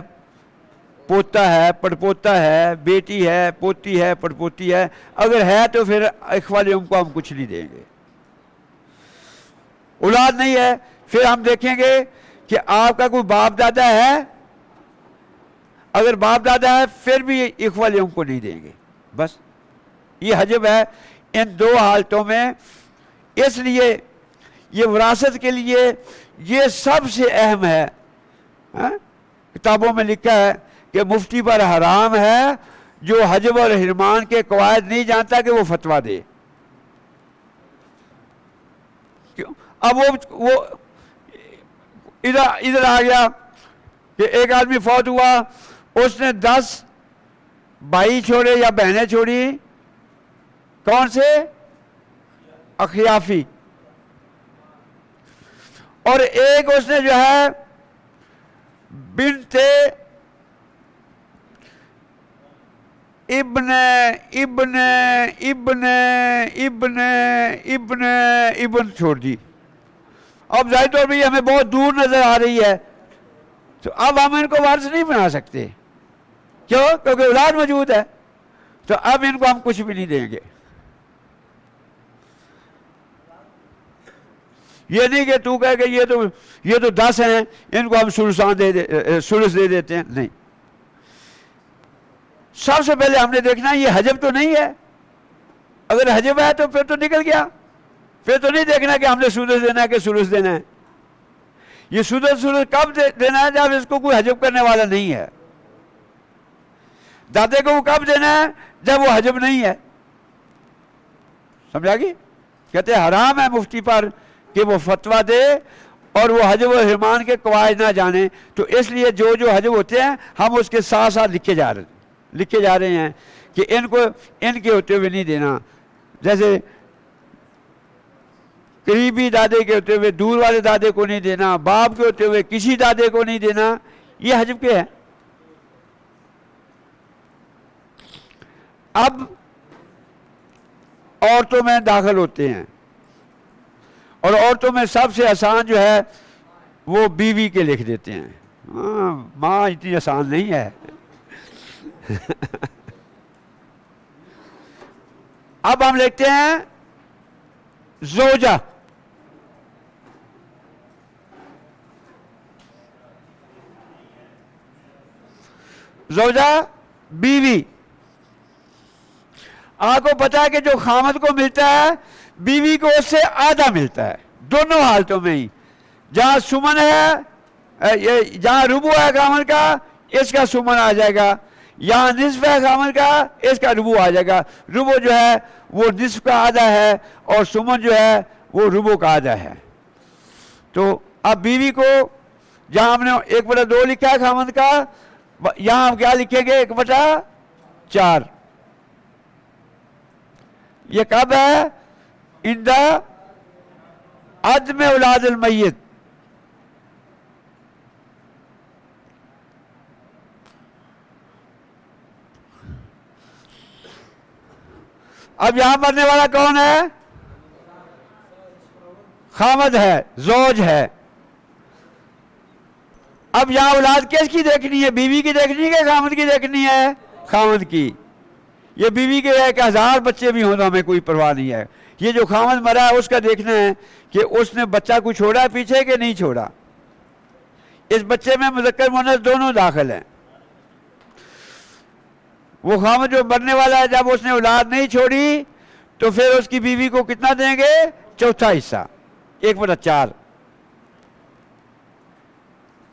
پوتا ہے، پڑپوتا ہے، بیٹی ہے، پوتی ہے، پڑپوتی ہے. اگر ہے تو پھر اخوہ لعم کو ہم کچھ نہیں دیں گے. اولاد نہیں ہے، پھر ہم دیکھیں گے کہ آپ کا کوئی باپ دادا ہے. اگر باپ دادا ہے پھر بھی اخوہ لعم کو نہیں دیں گے. بس یہ حجب ہے ان دو حالتوں میں. اس لیے یہ وراثت کے لیے یہ سب سے اہم ہے. کتابوں میں لکھا ہے کہ مفتی پر حرام ہے جو حجب اور حرمان کے قواعد نہیں جانتا کہ وہ فتویٰ دے. کیوں؟ اب وہ ادھر آ گیا کہ ایک آدمی فوت ہوا، اس نے 10 بھائی چھوڑے یا بہنیں چھوڑی. کون سے؟ اخیافی. اور ایک اس نے جو ہے بنت ابن ابن ابن ابن ابن ابن چھوڑ دی. اب ظاہر طور پہ ہمیں بہت دور نظر آ رہی ہے، تو اب ہم ان کو وارث نہیں بنا سکتے. کیوں؟ کیونکہ اولاد موجود ہے. تو اب ان کو ہم کچھ بھی نہیں دیں گے. یہ نہیں کہ تو کہے کہ یہ تو 10 ہیں، ان کو ہم سلس دے دیتے ہیں. نہیں، سب سے پہلے ہم نے دیکھنا یہ حجب تو نہیں ہے. اگر حجب ہے تو پھر تو نکل گیا. پھر تو نہیں دیکھنا کہ ہم نے سدس دینا ہے کہ سلس دینا ہے. یہ سلس کب دینا ہے؟ جب اس کو کوئی حجب کرنے والا نہیں ہے. دادے کو کب دینا ہے؟ جب وہ حجب نہیں ہے. سمجھا گی؟ کہتے ہیں حرام ہے مفتی پر کہ وہ فتویٰ دے اور وہ حجب و حرمان کے قواعد نہ جانے. تو اس لیے جو حجب ہوتے ہیں ہم اس کے ساتھ ساتھ لکھے جا رہے ہیں کہ ان کو ان کے ہوتے ہوئے نہیں دینا. جیسے قریبی دادے کے ہوتے ہوئے دور والے دادے کو نہیں دینا، باپ کے ہوتے ہوئے کسی دادے کو نہیں دینا. یہ حجب کے ہے. اب عورتوں میں داخل ہوتے ہیں، اور عورتوں میں سب سے آسان جو ہے وہ بیوی کے لکھ دیتے ہیں. ماں اتنی آسان نہیں ہے. اب ہم لکھتے ہیں زوجہ. زوجہ بیوی. آپ کو پتا ہے کہ جو خامد کو ملتا ہے بیوی کو اس سے آدھا ملتا ہے. دونوں حالتوں میں ہی، جہاں سمن ہے، جہاں ربع ہے خامد کا، اس کا سمن آ جائے گا. یہاں نصف ہے خامد کا، اس کا ربع آ جائے گا. ربع جو ہے وہ نصف کا آدھا ہے اور سمن جو ہے وہ ربع کا آدھا ہے. تو اب بیوی کو جہاں ہم نے 1/2 لکھا ہے خامد کا، یہاں ہم کیا لکھیں گے؟ 1/4. یہ کب ہے؟ عند عدم اولاد المیت. اب یہاں مرنے والا کون ہے؟ خامد ہے، زوج ہے. اب یہاں اولاد کس کی دیکھنی ہے؟ بیوی کی دیکھنی ہے کہ خامد کی دیکھنی ہے؟ خامد کی. یہ بیوی کے 1000 بچے بھی ہوں تو ہمیں کوئی پرواہ نہیں ہے. یہ جو خامد مرا ہے اس کا دیکھنا ہے کہ اس نے بچہ کو چھوڑا پیچھے کہ نہیں چھوڑا. اس بچے میں مذکر مؤنث دونوں داخل ہیں. وہ خامد جو مرنے والا ہے جب اس نے اولاد نہیں چھوڑی تو پھر اس کی بیوی کو کتنا دیں گے؟ چوتھا حصہ 1/4.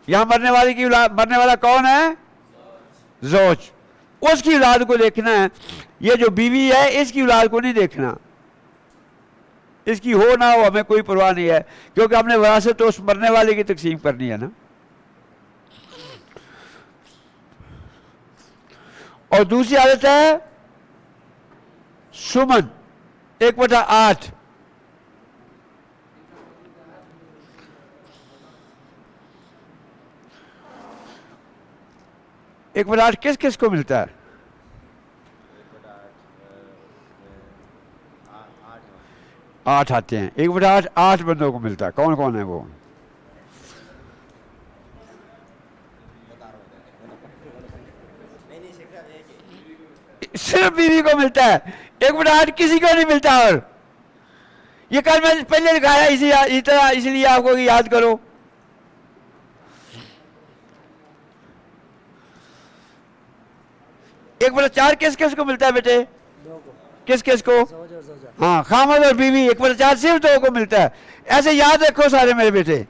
یہاں مرنے والا کون ہے؟ زوج. اس کی اولاد کو دیکھنا ہے. یہ جو بیوی ہے اس کی اولاد کو نہیں دیکھنا. اس کی ہو نہ ہو ہمیں کوئی پرواہ نہیں ہے کیونکہ ہم نے وراثت تو اس مرنے والے کی تقسیم کرنی ہے نا. اور دوسری حالت ہے سمن 1/8. 1/8 کس کس کو ملتا ہے؟ 8 آتے ہیں. 1/8 8 بندوں کو ملتا ہے. کون کون ہے وہ؟ صرف بیوی کو ملتا ہے. 1/8 کسی کو نہیں ملتا. اور یہ کل میں پہلے دکھایا اسی لیے آپ کو یاد کرو. ایک 1/4 کس کس کو ملتا ہے بیٹے؟ کس کس کو؟ ہاں خامد اور بیوی. 1/4 صرف 2 کو ملتا ہے. ایسے یاد رکھو سارے میرے بیٹے.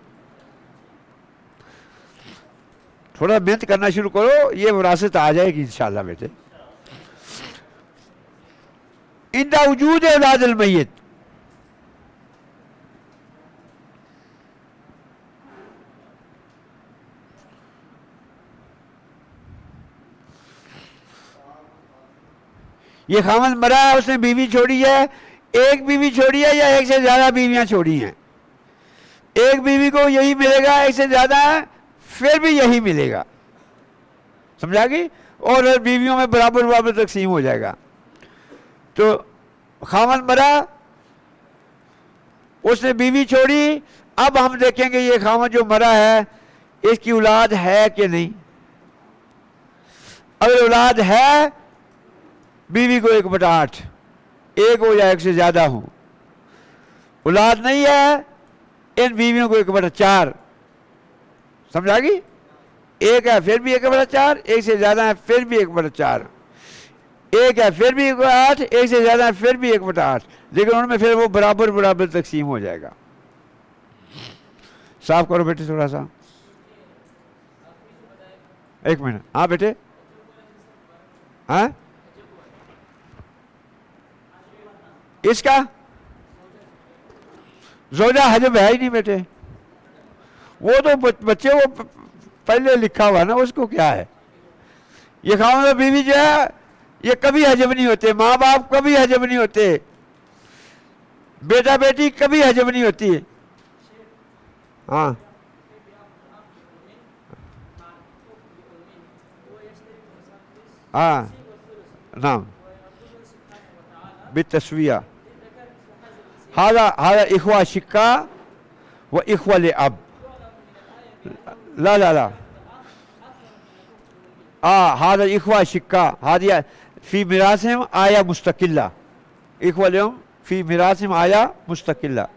تھوڑا محنت کرنا شروع کرو یہ وراثت آ جائے گی انشاءاللہ بیٹے. عند وجود اولاد المیت یہ خامد مرا ہے اس نے بیوی چھوڑی ہے. ایک بیوی چھوڑی ہے یا ایک سے زیادہ بیویاں چھوڑی ہیں؟ ایک بیوی کو یہی ملے گا. ایک سے زیادہ پھر بھی یہی ملے گا. سمجھا گی؟ اور بیویوں میں برابر تقسیم ہو جائے گا. تو خامد مرا اس نے بیوی چھوڑی. اب ہم دیکھیں گے یہ خامد جو مرا ہے اس کی اولاد ہے کہ نہیں. اگر اولاد ہے بیوی کو 1/8 ایک ہو یا ایک سے زیادہ ہو. اولاد نہیں ہے ان بیویوں کو 1/4. سمجھا گی؟ ایک ہے پھر بھی 1/4. ایک سے زیادہ ہے پھر بھی 1/4. ایک ہے پھر بھی 1/8. ایک سے زیادہ ہے پھر بھی 1/8. لیکن ان میں پھر وہ برابر تقسیم ہو جائے گا. صاف کرو بیٹے تھوڑا سا. ایک منٹ. ہاں بیٹے. ہاں اس کا زوجہ حجب ہے ہی نہیں بیٹے. وہ تو بچے وہ پہلے لکھا ہوا نا اس کو کیا ہے. یہ خامد اور بیوی جو ہے یہ کبھی حجب نہیں ہوتے. ماں باپ کبھی حجب نہیں ہوتے. بیٹا بیٹی کبھی حجب نہیں ہوتی. ہاں ہاں نعم بالتسویہ. هذا إخوة شقة وإخوة لأب. لا هذا إخوة شقة. هذه في ميراثهم آية مستقلة. إخوة لهم في ميراثهم آية مستقلة.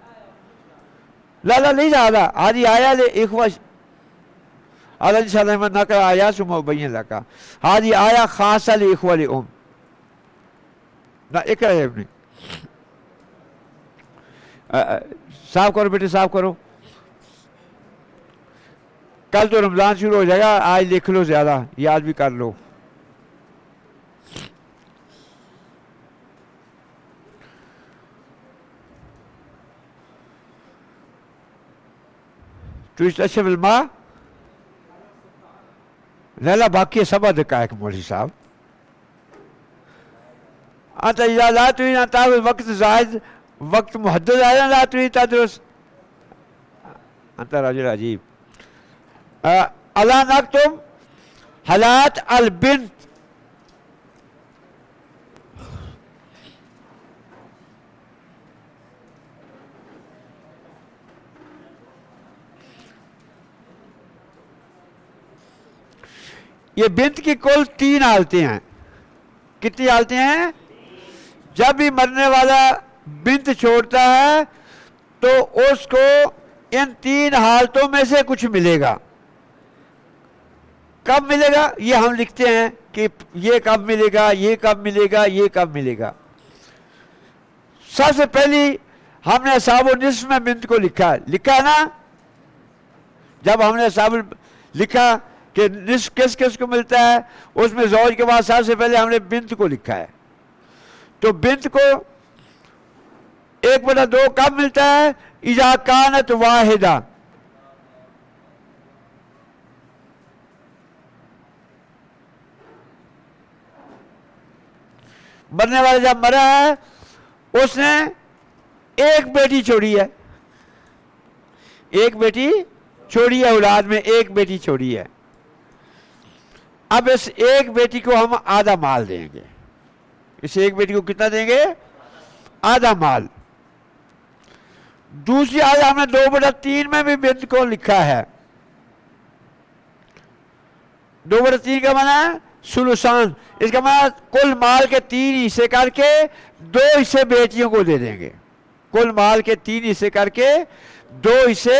لا ليس هذه آية لإخوة. هذا إن شاء الله من نقرأ آيات ثم أبين لك. هذه آية خاصة لإخوة لأم. لا اقرأ يا ابني. صاف کرو بیٹے صاف کرو. کل تو رمضان شروع ہو جائے گا. آج لکھ لو زیادہ یاد بھی کر لو. تستشرف الماء. لا باقی 7 دقائق مولوی صاحب. انت اذا لا تريد ان تاخذ وقت زائد وقت محدد آیا لا تريد تدرس. انت رجل عجیب. الا نكتب حالات البنت. یہ بنت کی کل 3 حالتیں ہیں. کتنی حالتیں ہیں؟ جب بھی مرنے والا بنت چھوڑتا ہے تو اس کو ان 3 حالتوں میں سے کچھ ملے گا. کب ملے گا یہ ہم لکھتے ہیں کہ یہ کب ملے گا، یہ کب ملے گا، یہ کب ملے گا. سب سے پہلی ہم نے اصحاب النصف میں بنت کو لکھا نا. جب ہم نے لکھا کہ نصف کس کس کو ملتا ہے، اس میں زوج کے بعد سب سے پہلے ہم نے بنت کو لکھا ہے. تو بنت کو 1/2 کب ملتا ہے؟ اذا کانت واحدہ. مرنے والا جب مرا ہے اس نے ایک بیٹی چھوڑی ہے، ایک بیٹی چھوڑی ہے، اولاد میں ایک بیٹی چھوڑی ہے. اب اس ایک بیٹی کو ہم آدھا مال دیں گے. اس ایک بیٹی کو کتنا دیں گے؟ آدھا مال. دوسری آیت ہم نے 2/3 میں بھی بنت کو لکھا ہے. 2/3 کا معنی ہے ثلثان. اس کا معنی کل مال کے 3 حصے کر کے 2 حصے بیٹیوں کو دے دیں گے. کل مال کے 3 حصے کر کے 2 حصے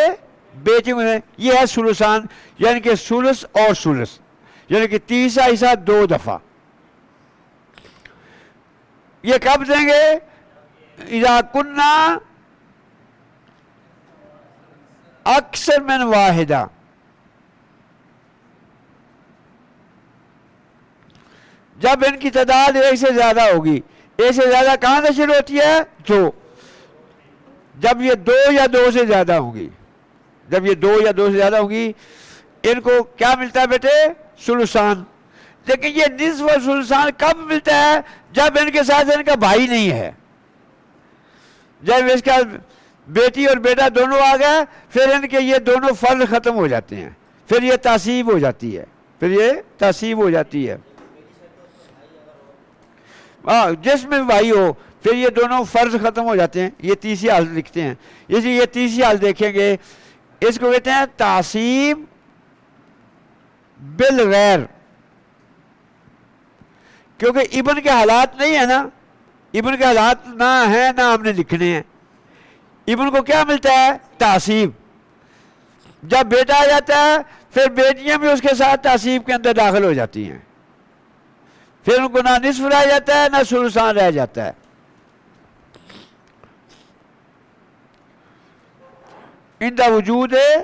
بیٹیوں کو دیں. یہ ہے ثلثان، یعنی کہ ثلث اور ثلث، یعنی کہ تیسرا حصہ 2 دفعہ. یہ کب دیں گے؟ اذا کننا اکثر من واحدہ. جب ان کی تعداد 1 سے زیادہ ہوگی. 1 سے زیادہ کہاں سے شروع ہوتی ہے؟ جب یہ 2 یا 2 سے زیادہ ہوں گی. جب یہ 2 یا 2 سے زیادہ ہوں گی ان کو کیا ملتا ہے بیٹے؟ ثلثان. لیکن یہ نصف اور ثلثان کب ملتا ہے؟ جب ان کے ساتھ ان کا بھائی نہیں ہے. جب اس کا بیٹی اور بیٹا دونوں آ گئے پھر ان کے یہ دونوں فرض ختم ہو جاتے ہیں. پھر یہ تعصیب ہو جاتی ہے. پھر یہ تعصیب ہو جاتی ہے. جس میں بھائی ہو پھر یہ دونوں فرض ختم ہو جاتے ہیں. یہ تیسری حالت لکھتے ہیں. اس لیے یہ تیسری حالت دیکھیں گے، اس کو کہتے ہیں تعصیب بالغیر. کیونکہ ابن کے حالات نہیں ہے نا، ابن کے حالات نہ ہیں نہ ہم نے لکھنے ہیں. ابن کو کیا ملتا ہے؟ تعصیب. جب بیٹا آ جاتا ہے پھر بیٹیاں بھی اس کے ساتھ تعصیب کے اندر داخل ہو جاتی ہیں. پھر ان کو نہ نصف رہ جاتا ہے نہ ثلثان رہ جاتا ہے. ان کا وجود ہے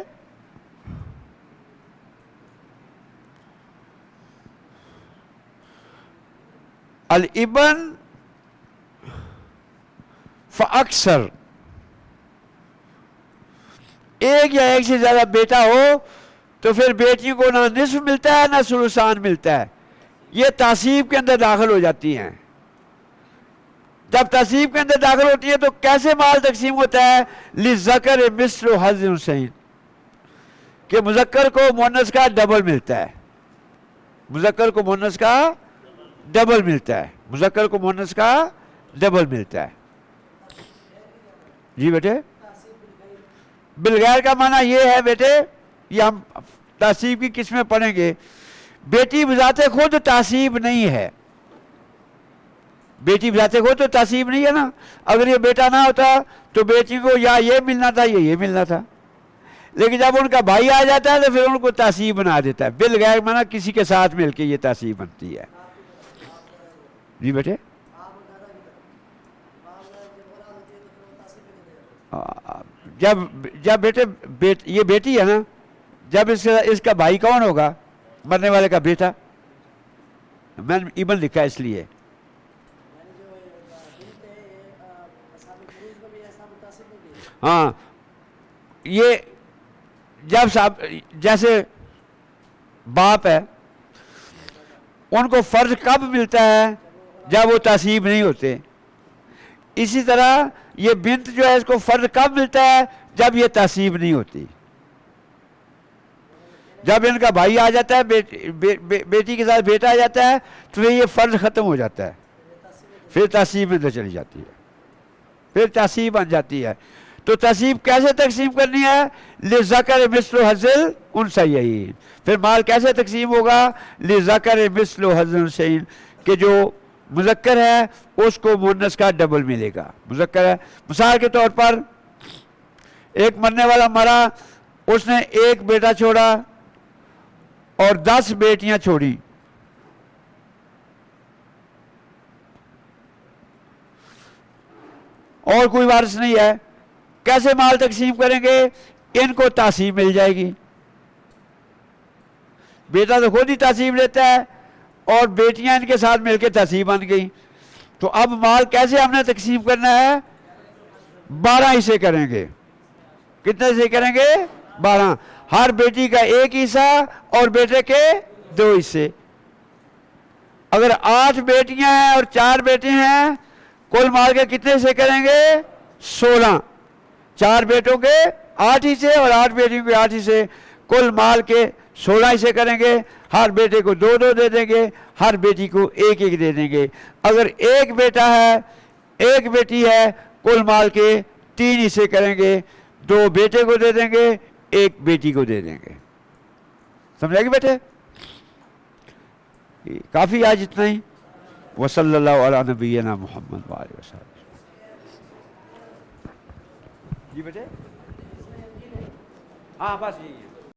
الابن فاکثر. ایک یا ایک سے زیادہ بیٹا ہو تو پھر بیٹیوں کو نہ نصف ملتا ہے نہ ثلثان ملتا ہے. یہ تعصیب کے اندر داخل ہو جاتی ہیں. جب تعصیب کے اندر داخل ہوتی ہے تو کیسے مال تقسیم ہوتا ہے؟ للذکر مثل حظ الانثیین، کہ مذکر کو مؤنث کا ڈبل ملتا ہے. مذکر کو مؤنث کا ڈبل ملتا ہے. مذکر کو مؤنث کا ڈبل ملتا ہے. جی بیٹے، بالغیر کا معنی یہ ہے بیٹے، یہ ہم تعصیب کی قسمیں پڑھیں گے. بیٹی بذات خود تعصیب نہیں ہے. بیٹی بذات خود تو تعصیب نہیں ہے نا. اگر یہ بیٹا نہ ہوتا تو بیٹی کو یا یہ ملنا تھا یا یہ ملنا تھا. لیکن جب ان کا بھائی آ جاتا ہے تو پھر ان کو تعصیب بنا دیتا ہے. بالغیر معنی کسی کے ساتھ مل کے یہ تعصیب بنتی ہے. جی بیٹے، جب بیٹے یہ بیٹی ہے نا، جب اس کا بھائی کون ہوگا؟ مرنے والے کا بیٹا. میں نے ابن لکھا اس لیے. ہاں، یہ جب جیسے باپ ہے ان کو فرض کب ملتا ہے؟ جب وہ تعصیب نہیں ہوتے. اسی طرح یہ بنت جو ہے اس کو فرض کب ملتا ہے؟ جب یہ تعصیب نہیں ہوتی. جب ان کا بھائی آ جاتا ہے، بیٹی کے ساتھ بیٹا آ جاتا ہے تو یہ فرض ختم ہو جاتا ہے. پھر تعصیب میں چلی جاتی ہے. پھر تعصیب بن جاتی ہے. تو تعصیب کیسے تقسیم کرنی ہے؟ للذکر مثل حظ الانثیین. پھر مال کیسے تقسیم ہوگا؟ للذکر مثل حظ الانثیین، کہ جو مذکر ہے اس کو مؤنث کا ڈبل ملے گا. مذکر ہے, مثال کے طور پر ایک مرنے والا مرا, اس نے ایک بیٹا چھوڑا اور 10 بیٹیاں چھوڑی. اور کوئی وارث نہیں ہے, کیسے مال تقسیم کریں گے؟ ان کو تقسیم مل جائے گی. بیٹا تو خود ہی تقسیم لیتا ہے اور بیٹیاں ان کے ساتھ مل کے تقسیم بن گئی. تو اب مال کیسے ہم نے تقسیم کرنا ہے؟ 12 حصے کریں گے. کتنے حصے کریں گے؟ 12. ہر بیٹی کا 1 حصہ اور بیٹے کے 2 حصے. اگر 8 بیٹیاں ہیں اور 4 بیٹے ہیں, کل مال کے کتنے حصے کریں گے؟ 16. 4 بیٹوں کے 8 حصے اور 8 بیٹیوں کے 8 حصے, کل مال کے 16 حصے کریں گے. ہر بیٹے کو 2 دے دیں گے, ہر بیٹی کو 1 دے دیں گے. اگر 1 بیٹا ہے 1 بیٹی ہے, کل مال کے 3 حصے کریں گے. 2 بیٹے کو دے دیں گے, 1 بیٹی کو دے دیں گے. سمجھا گے بیٹے؟ کافی آج اتنا ہی. وصلی اللہ علی نبینا محمد وآلہ وسلم. جی بیٹے, ہاں بس یہی ہے.